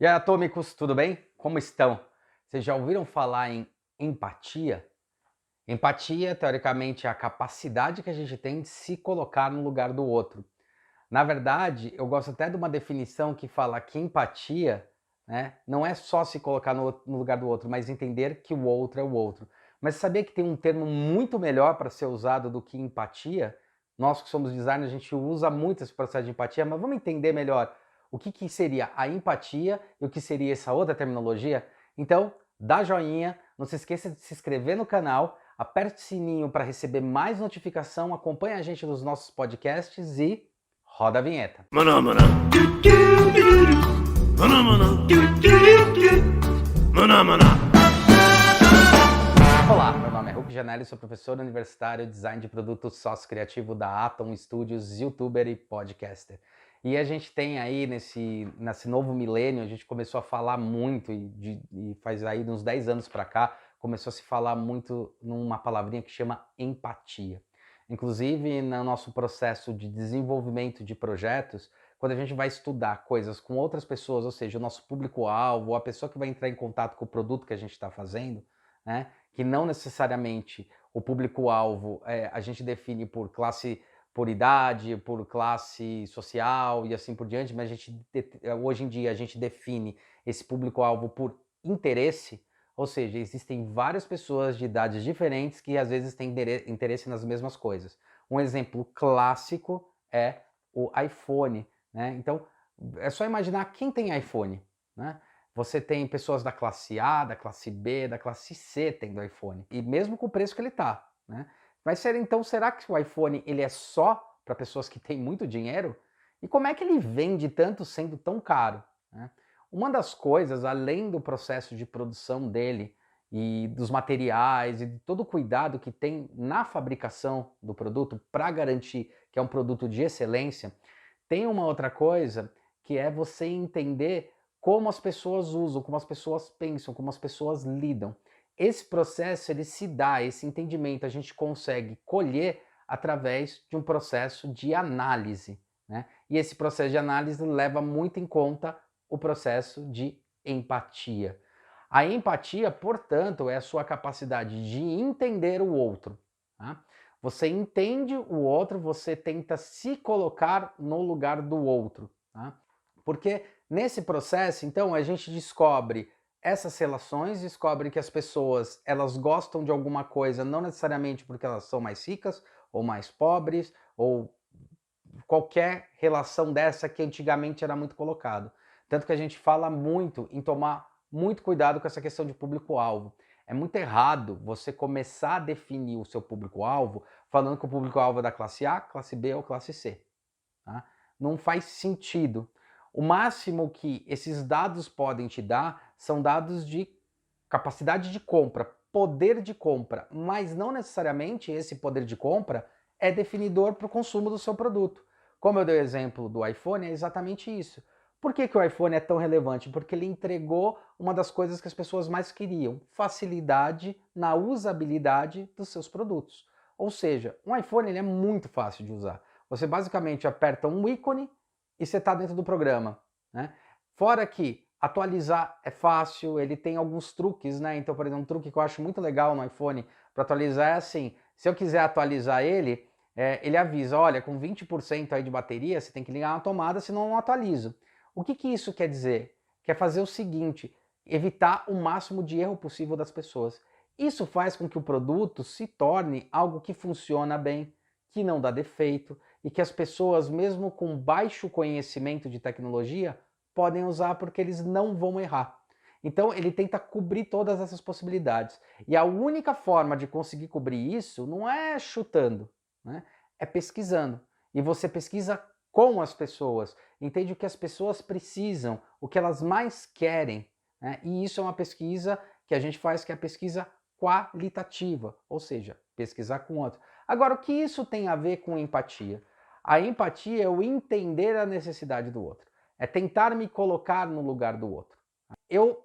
E aí, atômicos, tudo bem? Como estão? Vocês já ouviram falar em empatia? Empatia, teoricamente, é a capacidade que a gente tem de se colocar no lugar do outro. Na verdade, eu gosto até de uma definição que fala que empatia, né, não é só se colocar no lugar do outro, mas entender que o outro é o outro. Mas sabia que tem um termo muito melhor para ser usado do que empatia? Nós que somos designers, a gente usa muito esse processo de empatia, mas vamos entender melhor o que seria a empatia e o que seria essa outra terminologia? Então, dá joinha, não se esqueça de se inscrever no canal, aperte o sininho para receber mais notificação, acompanhe a gente nos nossos podcasts e roda a vinheta. Maná, maná. Maná, maná. Maná, maná. Olá, meu nome é Hulk Janelli, sou professor universitário, design de produtos sócio criativo da Atom Studios, youtuber e podcaster. E a gente tem aí nesse novo milênio, a gente começou a falar muito, e faz aí uns 10 anos para cá, começou a se falar muito numa palavrinha que chama empatia. Inclusive, no nosso processo de desenvolvimento de projetos, quando a gente vai estudar coisas com outras pessoas, ou seja, o nosso público-alvo, a pessoa que vai entrar em contato com o produto que a gente está fazendo, né? Que não necessariamente o público-alvo a gente define por classe, por idade, por classe social e assim por diante, mas hoje em dia a gente define esse público-alvo por interesse, ou seja, existem várias pessoas de idades diferentes que às vezes têm interesse nas mesmas coisas. Um exemplo clássico é o iPhone, né? Então, é só imaginar quem tem iPhone, né? Você tem pessoas da classe A, da classe B, da classe C tendo iPhone. E mesmo com o preço que ele tá, né? Mas então, será que o iPhone ele é só para pessoas que têm muito dinheiro? E como é que ele vende tanto sendo tão caro, né? Uma das coisas, além do processo de produção dele e dos materiais e de todo o cuidado que tem na fabricação do produto para garantir que é um produto de excelência, tem uma outra coisa que é você entender como as pessoas usam, como as pessoas pensam, como as pessoas lidam. Esse processo ele se dá, esse entendimento a gente consegue colher através de um processo de análise, né? E esse processo de análise leva muito em conta o processo de empatia. A empatia, portanto, é a sua capacidade de entender o outro, tá? Você entende o outro, você tenta se colocar no lugar do outro, tá? Porque nesse processo, então, a gente descobre essas relações, descobre que as pessoas, elas gostam de alguma coisa, não necessariamente porque elas são mais ricas ou mais pobres, ou qualquer relação dessa que antigamente era muito colocado. Tanto que a gente fala muito em tomar muito cuidado com essa questão de público-alvo. É muito errado você começar a definir o seu público-alvo falando que o público-alvo é da classe A, classe B ou classe C. Tá? Não faz sentido. O máximo que esses dados podem te dar são dados de capacidade de compra, poder de compra, mas não necessariamente esse poder de compra é definidor para o consumo do seu produto. Como eu dei o exemplo do iPhone, é exatamente isso. Por que o iPhone é tão relevante? Porque ele entregou uma das coisas que as pessoas mais queriam, facilidade na usabilidade dos seus produtos. Ou seja, um iPhone ele é muito fácil de usar. Você basicamente aperta um ícone e você está dentro do programa, né? Fora que atualizar é fácil, ele tem alguns truques, né? Então, por exemplo, um truque que eu acho muito legal no iPhone para atualizar é assim, se eu quiser atualizar ele, ele avisa, olha, com 20% aí de bateria, você tem que ligar na tomada, senão não atualiza. O que isso quer dizer? Quer fazer o seguinte, evitar o máximo de erro possível das pessoas. Isso faz com que o produto se torne algo que funciona bem, que não dá defeito e que as pessoas, mesmo com baixo conhecimento de tecnologia, podem usar porque eles não vão errar. Então ele tenta cobrir todas essas possibilidades. E a única forma de conseguir cobrir isso não é chutando, né? É pesquisando. E você pesquisa com as pessoas, entende o que as pessoas precisam, o que elas mais querem, né? E isso é uma pesquisa que a gente faz, que é a pesquisa qualitativa, ou seja, pesquisar com outro. Agora, o que isso tem a ver com empatia? A empatia é o entender a necessidade do outro, é tentar me colocar no lugar do outro. Eu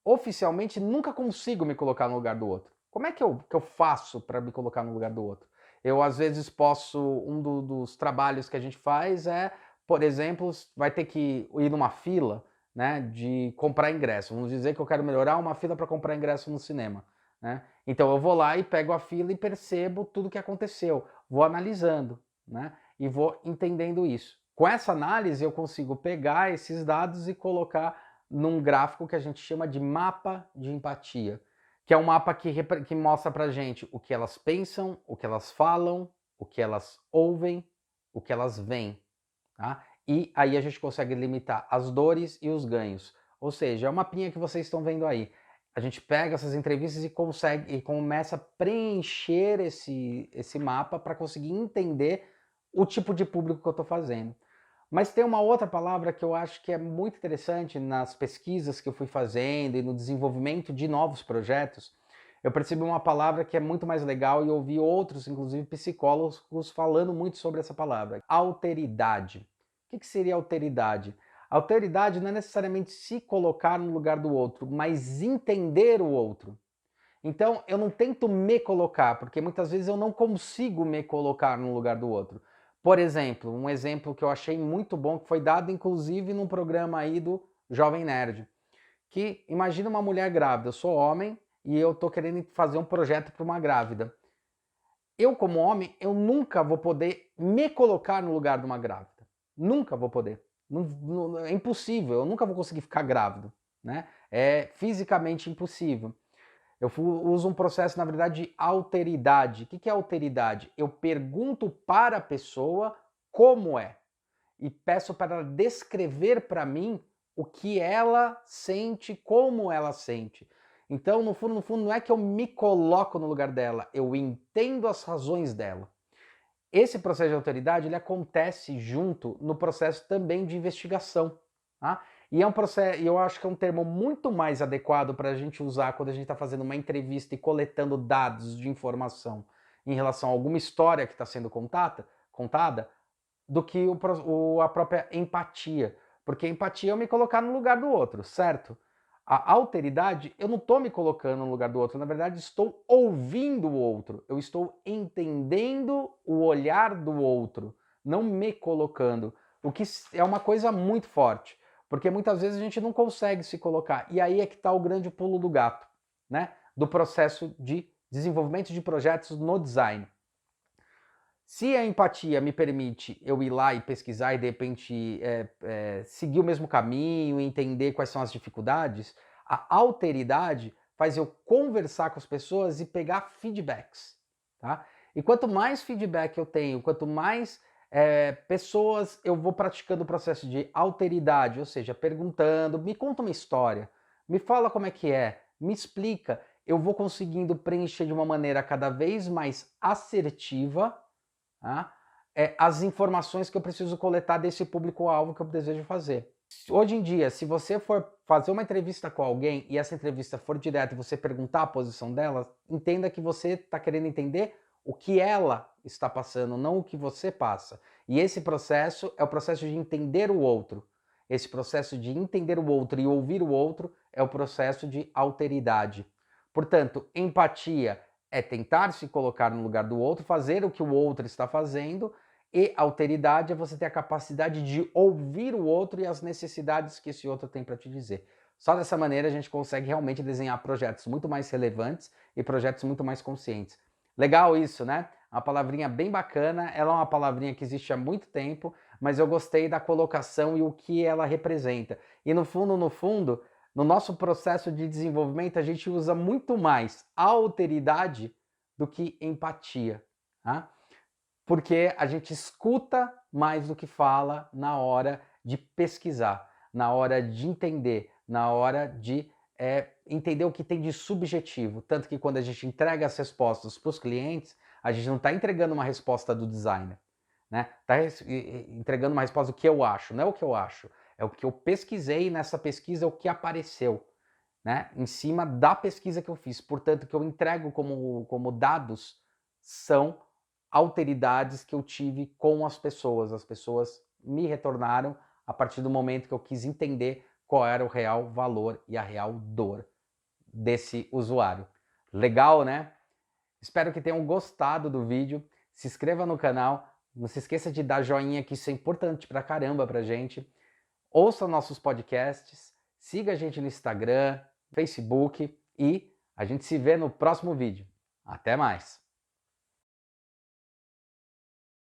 oficialmente nunca consigo me colocar no lugar do outro. Como é que eu faço para me colocar no lugar do outro? Eu às vezes posso, dos trabalhos que a gente faz é, por exemplo, vai ter que ir numa fila, né, de comprar ingresso. Vamos dizer que eu quero melhorar uma fila para comprar ingresso no cinema, né? Então eu vou lá e pego a fila e percebo tudo o que aconteceu, vou analisando, né? E vou entendendo isso. Com essa análise eu consigo pegar esses dados e colocar num gráfico que a gente chama de mapa de empatia, que é um mapa que mostra pra gente o que elas pensam, o que elas falam, o que elas ouvem, o que elas veem, tá? E aí a gente consegue limitar as dores e os ganhos. Ou seja, é uma mapinha que vocês estão vendo aí. A gente pega essas entrevistas e começa a preencher esse mapa para conseguir entender o tipo de público que eu estou fazendo. Mas tem uma outra palavra que eu acho que é muito interessante nas pesquisas que eu fui fazendo e no desenvolvimento de novos projetos. Eu percebi uma palavra que é muito mais legal e ouvi outros, inclusive psicólogos, falando muito sobre essa palavra: alteridade. O que seria alteridade? Alteridade não é necessariamente se colocar no lugar do outro, mas entender o outro. Então, eu não tento me colocar, porque muitas vezes eu não consigo me colocar no lugar do outro. Por exemplo, um exemplo que eu achei muito bom, que foi dado inclusive num programa aí do Jovem Nerd, que imagina uma mulher grávida, eu sou homem e eu tô querendo fazer um projeto para uma grávida. Eu, como homem, eu nunca vou poder me colocar no lugar de uma grávida. Nunca vou poder. É impossível, eu nunca vou conseguir ficar grávido, né? É fisicamente impossível. Eu uso um processo, na verdade, de alteridade. O que é alteridade? Eu pergunto para a pessoa como é e peço para ela descrever para mim o que ela sente, como ela sente. Então, no fundo, não é que eu me coloco no lugar dela, eu entendo as razões dela. Esse processo de alteridade ele acontece junto no processo também de investigação. Tá? E é um processo, eu acho que é um termo muito mais adequado para a gente usar quando a gente está fazendo uma entrevista e coletando dados de informação em relação a alguma história que está sendo contada, do que a própria empatia. Porque empatia é eu me colocar no lugar do outro, certo? A alteridade, eu não estou me colocando no lugar do outro, na verdade estou ouvindo o outro, eu estou entendendo o olhar do outro, não me colocando, o que é uma coisa muito forte, porque muitas vezes a gente não consegue se colocar, e aí é que está o grande pulo do gato, né? Do processo de desenvolvimento de projetos no design. Se a empatia me permite eu ir lá e pesquisar e de repente seguir o mesmo caminho e entender quais são as dificuldades, a alteridade faz eu conversar com as pessoas e pegar feedbacks. Tá? E quanto mais feedback eu tenho, quanto mais pessoas eu vou praticando o processo de alteridade, ou seja, perguntando, me conta uma história, me fala como é que é, me explica, eu vou conseguindo preencher de uma maneira cada vez mais assertiva, tá? As informações que eu preciso coletar desse público-alvo que eu desejo fazer. Hoje em dia, se você for fazer uma entrevista com alguém e essa entrevista for direta e você perguntar a posição dela, entenda que você está querendo entender o que ela está passando, não o que você passa. E esse processo é o processo de entender o outro. Esse processo de entender o outro e ouvir o outro é o processo de alteridade. Portanto, empatia é tentar se colocar no lugar do outro, fazer o que o outro está fazendo, e alteridade é você ter a capacidade de ouvir o outro e as necessidades que esse outro tem para te dizer. Só dessa maneira a gente consegue realmente desenhar projetos muito mais relevantes e projetos muito mais conscientes. Legal isso, né? Uma palavrinha bem bacana, ela é uma palavrinha que existe há muito tempo, mas eu gostei da colocação e o que ela representa. E no fundo, no nosso processo de desenvolvimento, a gente usa muito mais alteridade do que empatia, tá? Porque a gente escuta mais do que fala na hora de pesquisar, na hora de entender, na hora de entender o que tem de subjetivo. Tanto que quando a gente entrega as respostas para os clientes, a gente não está entregando uma resposta do designer, né? Está entregando uma resposta do que eu acho, não é o que eu acho, é o que eu pesquisei nessa pesquisa, é o que apareceu, né? Em cima da pesquisa que eu fiz. Portanto, o que eu entrego como dados são alteridades que eu tive com as pessoas. As pessoas me retornaram a partir do momento que eu quis entender qual era o real valor e a real dor desse usuário. Legal, né? Espero que tenham gostado do vídeo. Se inscreva no canal. Não se esqueça de dar joinha, que isso é importante pra caramba pra gente. ouça nossos podcasts, siga a gente no Instagram, Facebook e a gente se vê no próximo vídeo. Até mais!